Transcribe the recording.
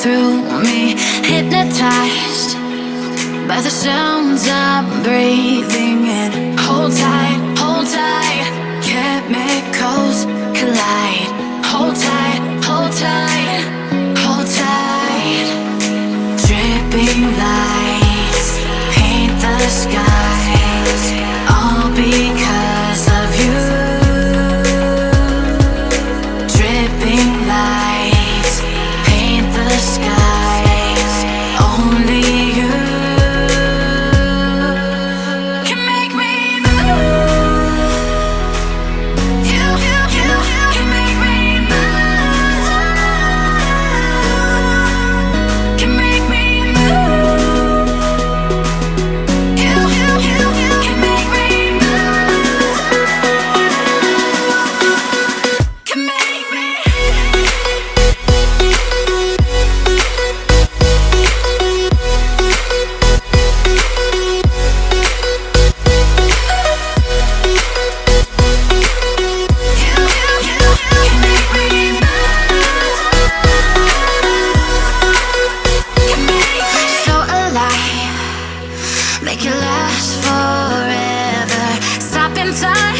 through me, hypnotized by the sounds I'm breathing in. Hold tight, chemicals collide. Hold tight, hold tight, hold tight. Dripping lights paint the skies, all because of you. Dripping lights paint the skies, only you can make me move. You can make me move. Can make me move. You can make me move. Can make me. So alive, make it last forever. Stop in time.